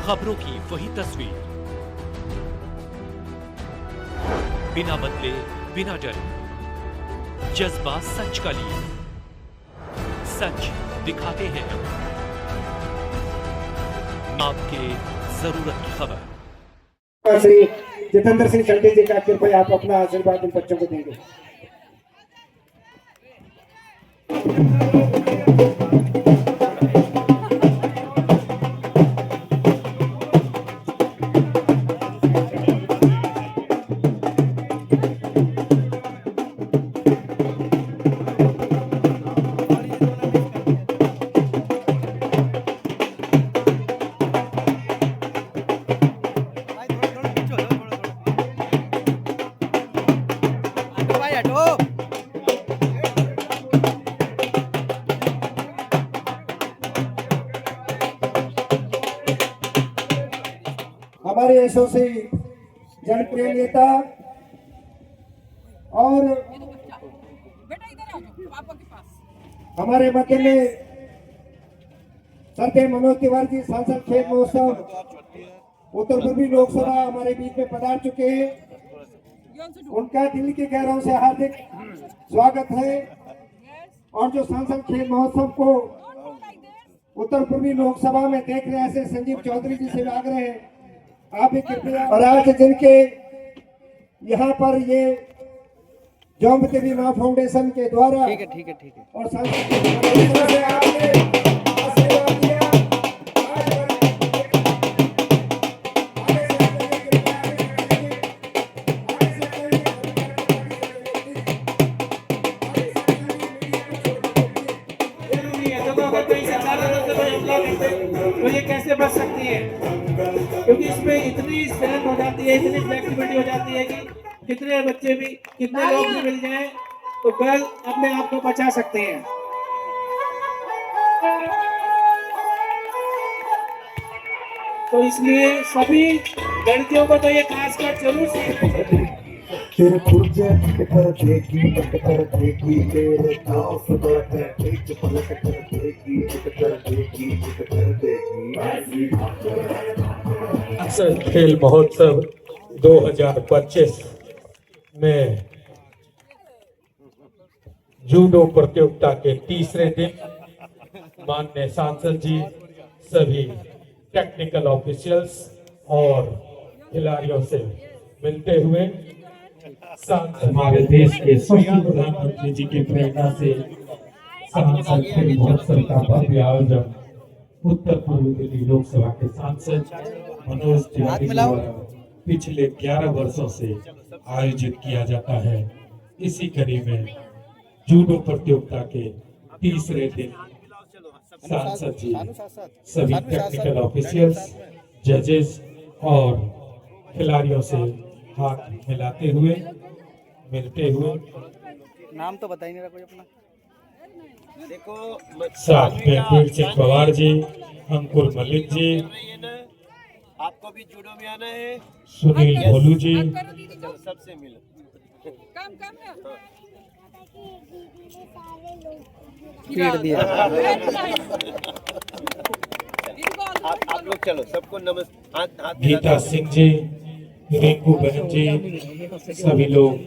खबरों की वही तस्वीर, बिना बदले बिना डरे, जज्बा सच का लिए, सच दिखाते हैं आपके जरूरत की खबर। श्री जितेंद्र सिंह चंडी जी का कृपया आप अपना आशीर्वाद इन बच्चों को देंगे। हमारे एसओसी जनप्रिय नेता और हमारे मध्य में श्रद्धेय मनोज तिवारी जी सांसद खेल महोत्सव उत्तर पूर्वी लोकसभा हमारे बीच में पधार चुके हैं। उनका दिल की गहराइयों से हार्दिक स्वागत है। और जो सांसद खेल महोत्सव को उत्तर पूर्वी लोकसभा में देख रहे ऐसे संजीव चौधरी जी से आग्रह है, आप भी कृपया। और आज जिनके यहाँ पर ये जौमती देवी मां फाउंडेशन के द्वारा ठीक है और सांसद आपने आशीर्वाद दिया। तो ये कैसे बच सकती है, क्योंकि इसमें इतनी स्ट्रेंथ हो जाती है, इतनी फ्लेक्सिबिलिटी हो जाती है कि कितने बच्चे भी, कितने लोग भी मिल जाएं तो गर्ल अपने आप को बचा सकते हैं। तो इसलिए सभी लड़कियों को तो ये खासकर जरूर सीखना चाहिए। तेरे खुर्जे कर देखी तेरे ताव सुबह एक पलट कर देखी अक्सर खेल महोत्सव 2025 में जूडो प्रतियोगिता के तीसरे दिन माननीय सांसद जी, सभी टेक्निकल ऑफिशियल्स और खिलाड़ियों से मिलते हुए हमारे देश के स्वयं प्रधानमंत्री जी की प्रेरणा से सांसद खेल महोत्सव का भव्य आयोजन उत्तर पूर्वी दिल्ली लोकसभा के सांसद मनोज तिवारी द्वारा पिछले 11 वर्षों से आयोजित किया जाता है। इसी कड़ी में जूडो प्रतियोगिता के तीसरे दिन सांसद जी सभी टेक्निकल ऑफिशियल्स, जजेस और खिलाड़ियों से हाथ मिलाते हुए, मिलते हुए, नाम तो बता ही नहीं रहा कोई अपना। देखो साथ में वीर सिंह पवार जी, अंकुर मलिक जी, आपको भी जूडो में आना है, सुनील भोलू जी, सबसे मिलो। पीट दिया। आप लोग चलो, सबको नमस्कार। गीता सिंह जी, रिंकू बहन जी, सभी लोग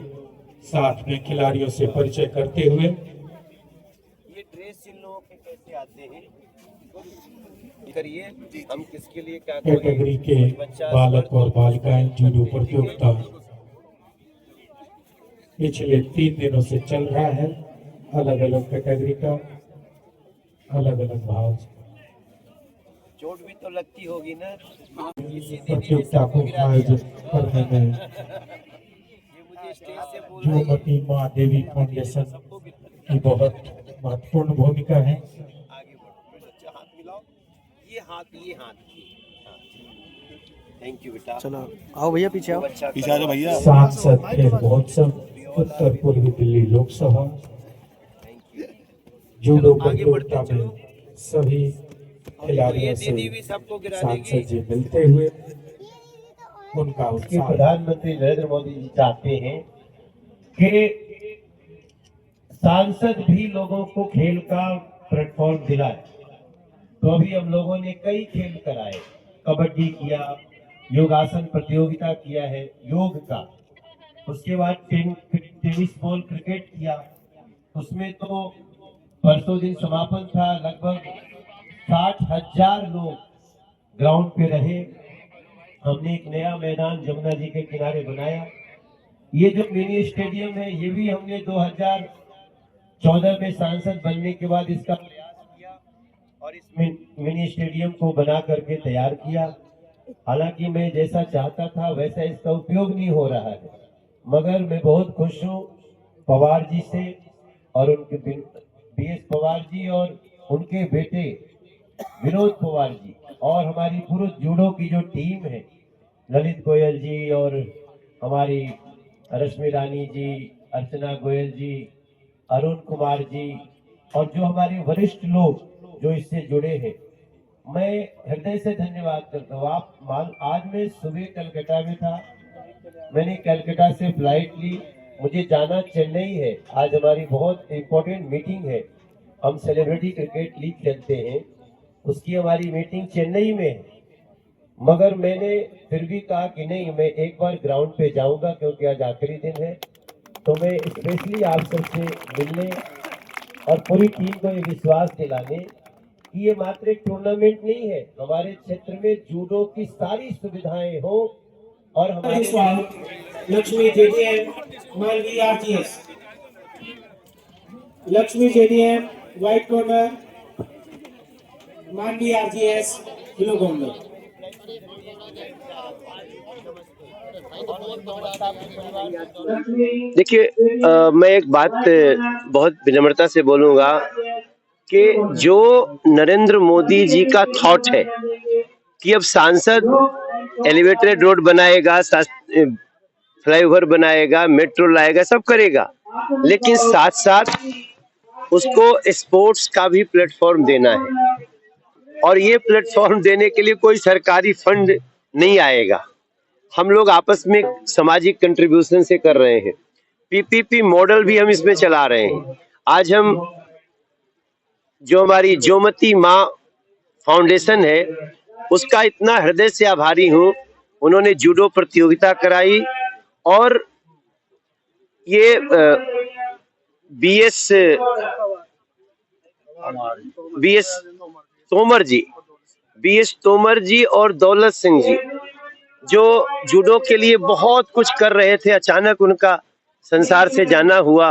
साथ में खिलाड़ियों से परिचय करते हुए। ये ड्रेस इन लोगों के कैसे आते हैं, करिए हम किसके लिए क्या कैटेगरी के बालक और बालिकाएं जूडो प्रतियोगिता पिछले 3 दिनों से चल रहा है। अलग अलग कैटेगरी का अलग अलग भाव। चोट भी तो लगती होगी ना प्रतियोगिता को आयोजित करने में जूमती मां देवी फाउंडेशन की बहुत महत्वपूर्ण भूमिका है। आगे बढ़ो, हाथ मिलाओ, ये हाथ थैंक यू बेटा। चलो आओ भैया पीछे आओ। पीछे आ जाओ भैया। सांसद खेल महोत्सव उत्तर पूर्वी दिल्ली लोकसभा जूडो प्रतियोगिता में सभी खिलाड़ियों से सांसद जी मिलते हुए उनका उत्साह। प्रधानमंत्री नरेंद्र मोदी जी चाहते हैं कि सांसद भी लोगों को खेल का प्लेटफॉर्म दिलाए। तो अभी हम लोगों ने कई खेल कराए, कबड्डी किया, योगासन प्रतियोगिता किया है योग का। उसके बाद टेनिस बॉल क्रिकेट किया। उसमें तो परसों दिन समापन था, लगभग 60,000 लोग ग्राउंड पे रहे। हमने एक नया मैदान जमुना जी के किनारे बनाया। ये जो मिनी स्टेडियम है ये भी हमने 2014 में सांसद बनने के बाद इसका प्रयास किया और इस मिनी स्टेडियम को बना करके तैयार किया। हालांकि मैं जैसा चाहता था वैसा इसका उपयोग नहीं हो रहा है, मगर मैं बहुत खुश हूँ पवार जी से और उनके BS पवार जी और उनके बेटे विनोद पवार जी और हमारी पुरुष जूडो की जो टीम है, ललित गोयल जी और हमारी रश्मि रानी जी, अर्चना गोयल जी, अरुण कुमार जी और जो हमारे वरिष्ठ लोग जो इससे जुड़े हैं, मैं हृदय से धन्यवाद करता हूँ। आज मैं सुबह कलकत्ता में था, मैंने कलकत्ता से फ्लाइट ली, मुझे जाना चेन्नई है। आज हमारी बहुत इम्पोर्टेंट मीटिंग है, हम सेलिब्रिटी क्रिकेट लीग खेलते हैं, उसकी हमारी मीटिंग चेन्नई में है। मगर मैंने फिर भी कहा कि नहीं, मैं एक बार ग्राउंड पे जाऊंगा क्योंकि आज आखिरी दिन है। तो मैं स्पेशली आप सबसे मिलने और पूरी टीम को ये विश्वास दिलाने कि ये मात्र एक टूर्नामेंट नहीं है, हमारे क्षेत्र में जूडो की सारी सुविधाएं हो और हमारे Lakshmi JDM Malvi RGS, Lakshmi JDM white corner Malvi RGS blue corner. देखिए, मैं एक बात बहुत विनम्रता से बोलूंगा कि जो नरेंद्र मोदी जी का थॉट है कि अब सांसद एलिवेटेड रोड बनाएगा, फ्लाईओवर बनाएगा, मेट्रो लाएगा, सब करेगा, लेकिन साथ साथ उसको स्पोर्ट्स का भी प्लेटफॉर्म देना है। और ये प्लेटफॉर्म देने के लिए कोई सरकारी फंड नहीं आएगा, हम लोग आपस में सामाजिक कंट्रीब्यूशन से कर रहे हैं। PPP मॉडल भी हम इसमें चला रहे हैं। आज हम जो हमारी जोमती माँ फाउंडेशन है उसका इतना हृदय से आभारी हूँ। उन्होंने जूडो प्रतियोगिता कराई और ये BS तोमर जी और दौलत सिंह जी जो जूडो के लिए बहुत कुछ कर रहे थे, अचानक उनका संसार से जाना हुआ,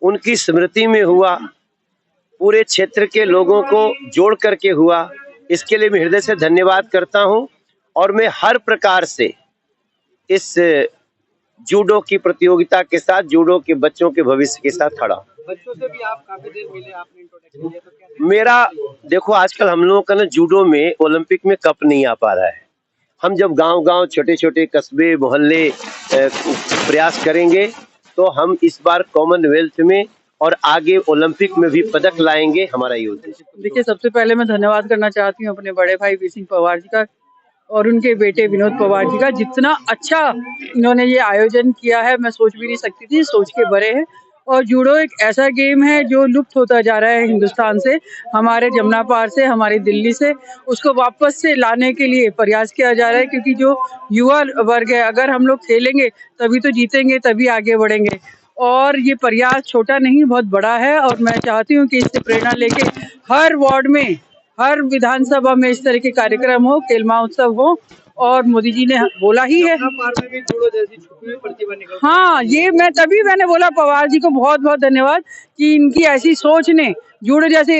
उनकी स्मृति में हुआ, पूरे क्षेत्र के लोगों को जोड़ करके हुआ। इसके लिए मैं हृदय से धन्यवाद करता हूं और मैं हर प्रकार से इस जूडो की प्रतियोगिता के साथ, जूडो के बच्चों के भविष्य के साथ खड़ा हूं। बच्चों से भी आप काफी देर मिले, आपने इंट्रोडक्शन दिया, तो क्या मेरा देखो, आजकल हम लोगों का ना जूडो में ओलंपिक में कप नहीं आ पा रहा है। हम जब गांव-गांव, छोटे-छोटे कस्बे, मोहल्ले प्रयास करेंगे तो हम इस बार कॉमनवेल्थ में और आगे ओलंपिक में भी पदक लाएंगे, हमारा ये उद्देश्य। देखिए, सबसे पहले मैं धन्यवाद करना चाहती हूँ अपने बड़े भाई वी सिंह पवार जी का और उनके बेटे विनोद पवार जी का। जितना अच्छा इन्होंने ये आयोजन किया है मैं सोच भी नहीं सकती थी, सोच के बड़े हैं। और जूडो एक ऐसा गेम है जो लुप्त होता जा रहा है हिंदुस्तान से, हमारे जमुना पार से, हमारी दिल्ली से, उसको वापस से लाने के लिए प्रयास किया जा रहा है। क्योंकि जो युवा वर्ग है, अगर हम लोग खेलेंगे तभी तो जीतेंगे, तभी आगे बढ़ेंगे। और ये प्रयास छोटा नहीं, बहुत बड़ा है। और मैं चाहती हूँ कि इससे प्रेरणा लेके हर वार्ड में, हर विधानसभा में इस तरह के कार्यक्रम हो, खेल महोत्सव हो। और मोदी जी ने बोला ही है, हाँ, ये मैंने बोला पवार जी को बहुत बहुत धन्यवाद कि इनकी ऐसी सोच ने जूडो जैसे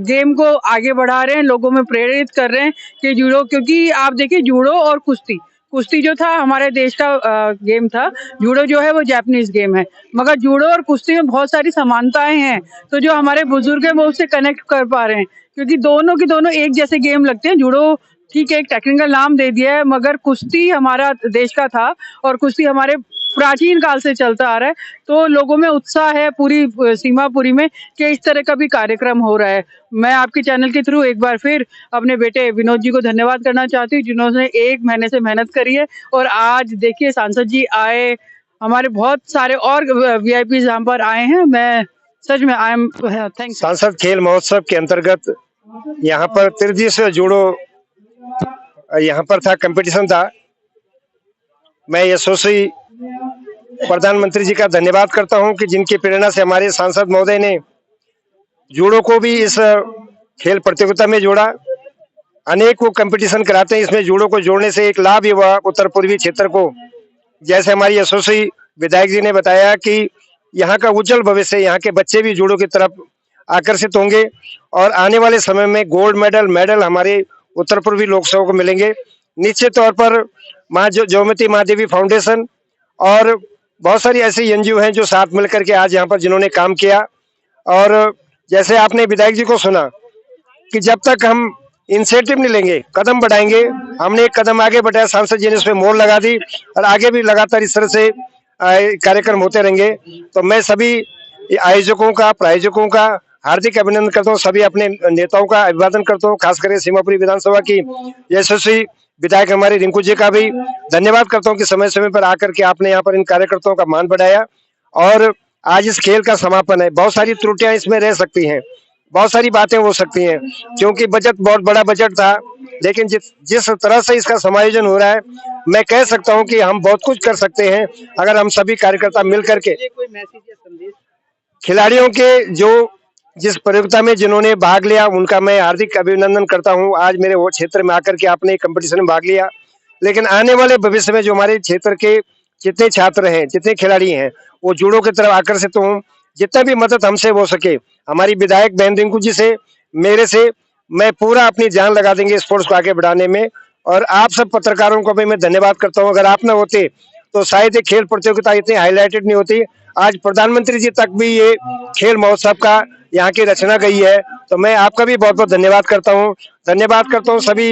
गेम को आगे बढ़ा रहे हैं, लोगों में प्रेरित कर रहे हैं कि जूडो, क्योंकि आप देखिए जूडो और कुश्ती जो था हमारे देश का गेम था, जूडो जो है वो जापानीज गेम है, मगर जूडो और कुश्ती में बहुत सारी समानताएं हैं। तो जो हमारे बुजुर्ग हैं वो उससे कनेक्ट कर पा रहे हैं, क्योंकि दोनों के दोनों एक जैसे गेम लगते हैं। जूडो ठीक है, एक टेक्निकल नाम दे दिया है, मगर कुश्ती हमारा देश का था और कुश्ती हमारे प्राचीन काल से चलता आ रहा है। तो लोगों में उत्साह है पूरी सीमापुरी में कि इस तरह का भी कार्यक्रम हो रहा है। मैं आपके चैनल के थ्रू एक बार फिर अपने बेटे विनोद जी को धन्यवाद करना चाहती हूँ, जिन्होंने 1 महीने से मेहनत करी है। और आज देखिए सांसद जी आए, हमारे बहुत सारे और VIPs यहाँ पर आए हैं। मैं सच में आई एम थैंक। सांसद खेल महोत्सव के अंतर्गत यहाँ पर तृतीय जूडो यहाँ पर था, कंपटीशन था। मैं यशस्वी प्रधानमंत्री जी का धन्यवाद करता हूं कि जिनकी प्रेरणा से हमारे सांसद महोदय ने जूडो को भी इस खेल प्रतियोगिता में जोड़ा। अनेक वो कंपटीशन कराते हैं, इसमें जूडो को जोड़ने से एक लाभ हुआ उत्तर पूर्वी क्षेत्र को। जैसे हमारी यशस्वी विधायक जी ने बताया कि यहाँ का उज्जवल भविष्य, यहाँ के बच्चे भी जूडो की तरफ आकर्षित होंगे और आने वाले समय में गोल्ड मेडल हमारे उत्तर पूर्वी लोकसभा को मिलेंगे। निश्चित तौर पर माँ ज्योतिमती महादेवी फाउंडेशन और बहुत सारी ऐसी एनजीओ हैं जो साथ मिलकर के आज यहाँ पर जिन्होंने काम किया। और जैसे आपने विधायक जी को सुना कि जब तक हम इंसेंटिव नहीं लेंगे, कदम बढ़ाएंगे, हमने एक कदम आगे बढ़ाया, सांसद जी ने उसमें मोहर लगा दी और आगे भी लगातार इस तरह से कार्यक्रम होते रहेंगे। तो मैं सभी आयोजकों का, प्रायोजकों का हार्दिक अभिनंदन करता हूँ, सभी अपने नेताओं का अभिवादन करता हूँ, खास करके सीमापुरी विधानसभा की यशस्वी विधायक हमारे रिंकू जी का भी धन्यवाद करता हूँ कि समय समय पर आकर के आपने यहाँ पर इन कार्यकर्ताओं का मान बढ़ाया। और आज इस खेल का समापन है। बहुत सारी त्रुटियां इसमें रह सकती हैं, बहुत सारी बातें हो सकती हैं, क्योंकि बजट बहुत बड़ा बजट था, लेकिन जिस तरह से इसका समायोजन हो रहा है, मैं कह सकता हूं कि हम बहुत कुछ कर सकते हैं अगर हम सभी कार्यकर्ता मिल करके। कोई मैसेज या संदेश खिलाड़ियों के जो जिस प्रतियोगिता में जिन्होंने भाग लिया उनका मैं हार्दिक अभिनंदन करता हूं। आज मेरे वो क्षेत्र में आकर के आपने कंपटीशन में भाग लिया, लेकिन आने वाले भविष्य में जो हमारे क्षेत्र के जितने छात्र हैं, जितने खिलाड़ी हैं, वो जूडो की तरफ आकर्षित हों। जितना भी मदद हमसे हो सके, हमारी विधायक बहन रिंकू जी से, मेरे से, मैं पूरा अपनी जान लगा देंगे स्पोर्ट्स को आगे बढ़ाने में। और आप सब पत्रकारों को भी मैं धन्यवाद करता हूं। अगर आप न होते तो शायद ये खेल प्रतियोगिता इतनी हाईलाइटेड नहीं होती। आज प्रधानमंत्री जी तक भी ये खेल महोत्सव का यहाँ की रचना गई है, तो मैं आपका भी बहुत बहुत धन्यवाद करता हूँ। धन्यवाद करता हूँ सभी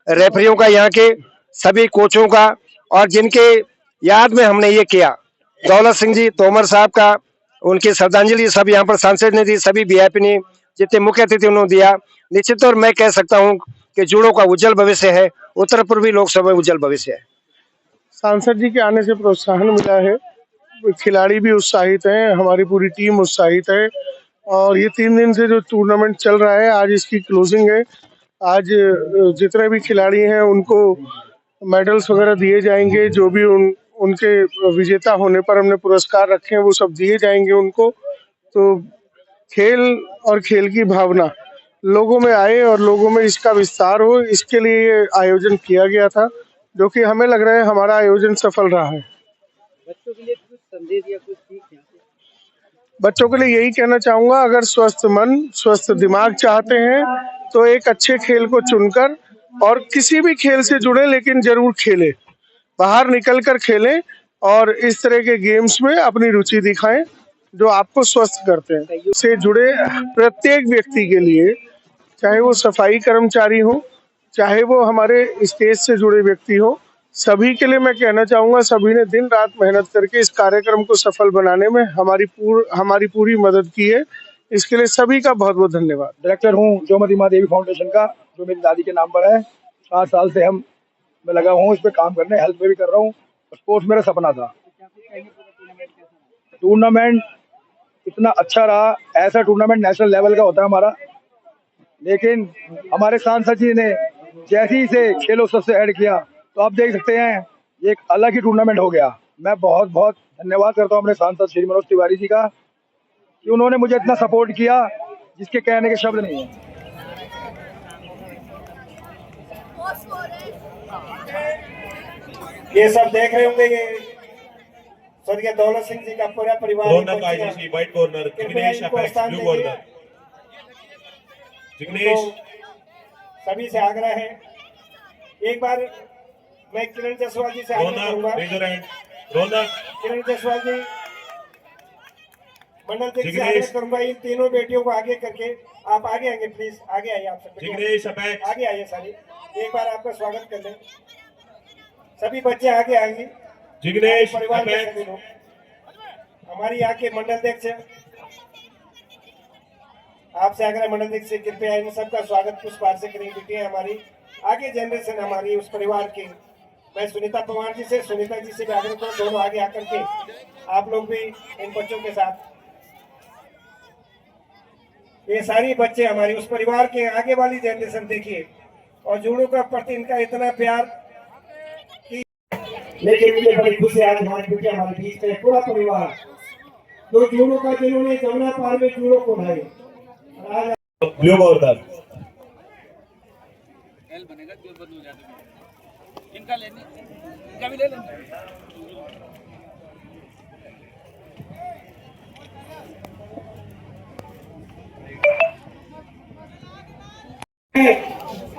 रेफरियों का, यहाँ के सभी कोचों का, और जिनके याद में हमने ये किया, दौलत सिंह जी तोमर साहब का, उनकी श्रद्धांजलि सब यहाँ पर सांसद ने दी, सभी वीआईपी ने, जितने मुख्य अतिथि उन्होंने दिया। निश्चित तौर मैं कह सकता हूँ कि जूडो का उज्जवल भविष्य है, उत्तर पूर्वी लोकसभा में उज्जवल भविष्य है। सांसद जी के आने से प्रोत्साहन मिला है, खिलाड़ी भी उत्साहित हैं, हमारी पूरी टीम उत्साहित है। और ये 3 दिन से जो टूर्नामेंट चल रहा है, आज इसकी क्लोजिंग है। आज जितने भी खिलाड़ी हैं उनको मेडल्स वगैरह दिए जाएंगे, जो भी उनके विजेता होने पर हमने पुरस्कार रखे हैं वो सब दिए जाएंगे उनको। तो खेल और खेल की भावना लोगों में आए और लोगों में इसका विस्तार हो, इसके लिए ये आयोजन किया गया था, जो कि हमें लग रहा है हमारा आयोजन सफल रहा है। बच्चों के लिए कुछ संदेश या कुछ सीख यहाँ से? बच्चों के लिए यही कहना चाहूँगा, अगर स्वस्थ मन, स्वस्थ दिमाग चाहते हैं तो एक अच्छे खेल को चुनकर, और किसी भी खेल से जुड़े लेकिन जरूर खेलें, बाहर निकल कर खेलें और इस तरह के गेम्स में अपनी रुचि दिखाएं जो आपको स्वस्थ करते हैं। से जुड़े प्रत्येक व्यक्ति के लिए, चाहे वो सफाई कर्मचारी हो, चाहे वो हमारे स्टेज से जुड़े व्यक्ति हो, सभी के लिए मैं कहना चाहूँगा, सभी ने दिन रात मेहनत करके इस कार्यक्रम को सफल बनाने में हमारी पूरी मदद की है। इसके लिए सभी का बहुत बहुत धन्यवाद। डायरेक्टर हूँ ज्योतिमती महादेवी फाउंडेशन का, जो मेरी दादी के नाम पर है। 7 साल से मैं लगा हूँ इस पे काम करने, हेल्थ में भी कर रहा हूँ। स्पोर्ट्स मेरा सपना था। टूर्नामेंट इतना अच्छा रहा, ऐसा टूर्नामेंट नेशनल लेवल का होता है हमारा, लेकिन हमारे सांसद जी ने जैसे ही से खेलोत्सव से ऐड किया, तो आप देख सकते हैं ये एक अलग ही टूर्नामेंट हो गया। मैं बहुत बहुत धन्यवाद करता हूँ अपने सांसद श्री मनोज तिवारी जी का, कि उन्होंने मुझे इतना सपोर्ट किया जिसके कहने के शब्द नहीं है। ये सब देख रहे होंगे, ये स्वर्गीय दौलत सिंह जी का पूरा परिवार, Raunak IGC white corner, Jignesh apex blue corner. Jignesh, सभी से आग्रह है, एक बार मैं किरण जायसवाल जी से आग्रह करूंगा। रौनक, किरण जायसवाल जी, मंडल से आग्रह करूंगा, इन तीनों बेटियों को आगे करके आप आगे आएंगे, प्लीज आगे आइए। आप सब जिग्नेश अपेक्स आगे आइए, सारी एक बार आपका स्वागत कर लें। सभी बच्चे आगे आएंगे, जिग्नेश परिवार के अपेक्स। सभी लोग, हमारी यहाँ के मंडल अध्यक्ष, आपसे आग्रह मंडल अध्यक्ष से, कृपया इन सबका स्वागत पुष्पार से करें। बेटियां हमारी आगे जनरेशन, हमारी उस परिवार की। मैं सुनीता पवार जी से, सुनीता जी से भी आग्रह करूँ, दोनों आगे आकर के आप लोग भी इन बच्चों के साथ। ये सारी बच्चे हमारी उस परिवार के आगे वाली जनरेशन। देखिए और जूडो का प्रति इनका इतना प्यार कि लेकिन मुझे बड़ी खुशी है आज हमारे बेटे हमारे बीच में पूरा परिवार तो जूडो का जिन्होंने जमुना पार में जूडो को भाई आज ब्लू कॉर्नर इनका लेने इनका भी ले लेना।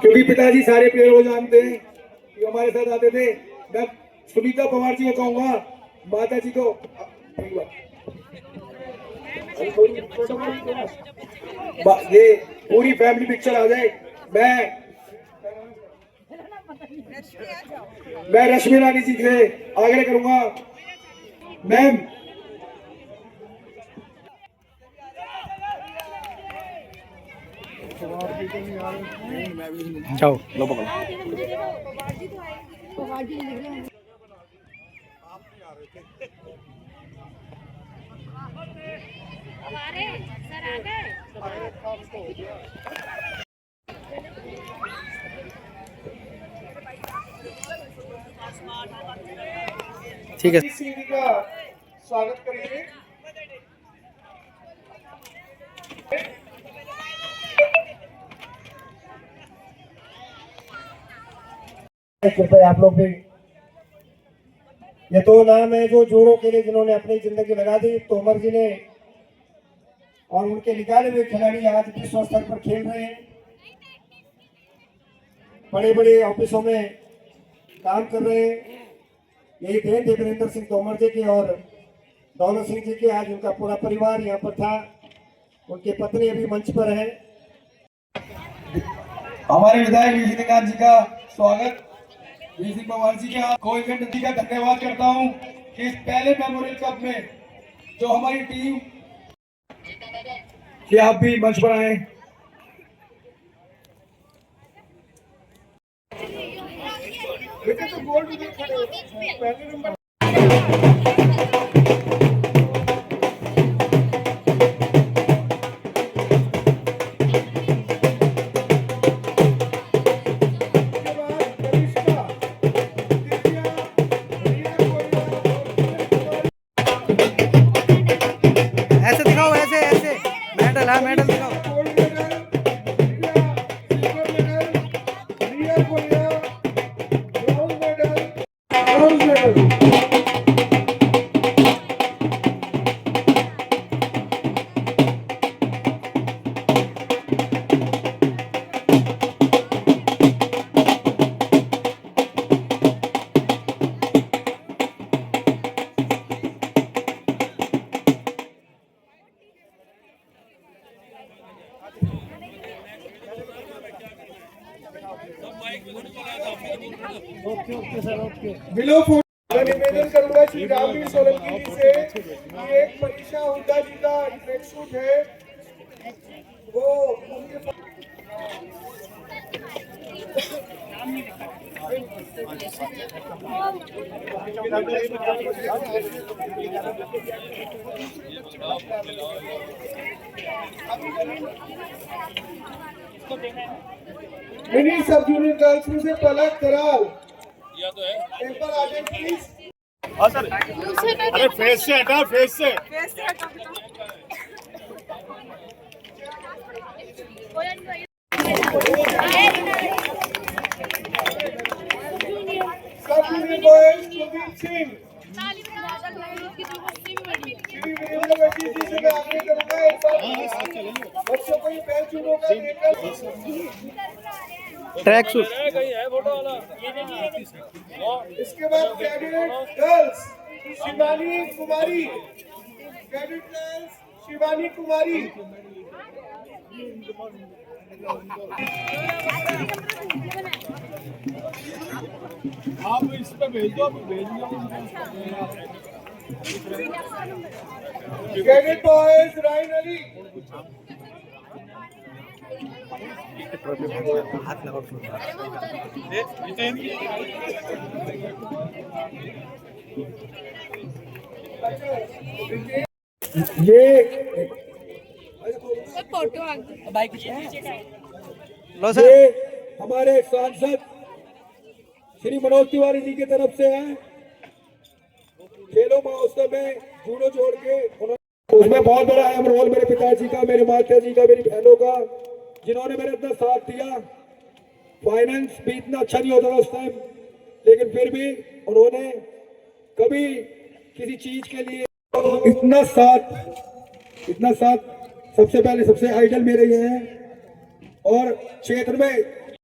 क्योंकि पिताजी सारे प्लेयर को जानते हैं कि हमारे साथ आते थे। मैं सुनीता पवार जी को कहूंगा, माता जी को ये पूरी फैमिली पिक्चर आ जाए। मैं रश्मि रानी जी से आग्रह करूंगा, मैम जाओ लो पकड़ो। ठीक है, सीढ़ी का स्वागत करिए। कृपया आप लोग भी, ये दो नाम है जो जूडो के लिए जिन्होंने अपनी जिंदगी लगा दी, तोमर जी ने और उनके निकाले हुए खिलाड़ी आज विश्व स्तर पर खेल रहे हैं, बड़े बड़े ऑफिसों में काम कर रहे हैं। यही देन थे वीरेंद्र सिंह तोमर जी की और दौलत सिंह जी की। आज उनका पूरा परिवार यहाँ पर था, उनकी पत्नी अभी मंच पर है। हमारे विधायक विजयकांत जी का स्वागत। वी सिंह पवार जी का कोएफिशिएंट जी का धन्यवाद करता हूं कि इस पहले मेमोरियल कप में जो हमारी टीम कि आप भी मंच पर आए। तो गोल्ड पहले नंबर ऐसे दिखाओ, ऐसे ऐसे मेडल है, मेडल दिखाओ। निवेदन करूंगा श्री रामवीर सोलंकी जी से कि एक मनीषा हुड्डा जी का ट्रैक सूट है वो उनके मिनी सब जूनियर गर्ल्स में से पलक कराल पेपर आ जाए प्लीज। हाँ सर, अरे फेस से हटा, फेस से सब जूनियर बॉयज कुलदीप सिंह श्री वीरेंद्र बशी जी से मैं आग्रह करूंगा एक बार बच्चों को ये बैच जूडो का देकर ट्रैक सूट। इसके बाद cadet girls Shivani Kumari, cadet girls Shivani Kumari. आप इस पे भेज दो, भेज दो। कैडेट बॉयज राइन अली, हाथ लगाओ। ये लो सर। हमारे सांसद श्री मनोज तिवारी जी की तरफ से है। खेलों महोत्सव में जूडो जोड़ के उसमें बहुत बड़ा अहम रोल मेरे पिताजी का, मेरे माता जी का, मेरी बहनों का, जिन्होंने मेरा इतना साथ दिया। फाइनेंस भी इतना अच्छा नहीं होता था उस टाइम, लेकिन फिर भी उन्होंने कभी किसी चीज के लिए इतना साथ सबसे पहले सबसे आइडल मेरे ये हैं। और क्षेत्र में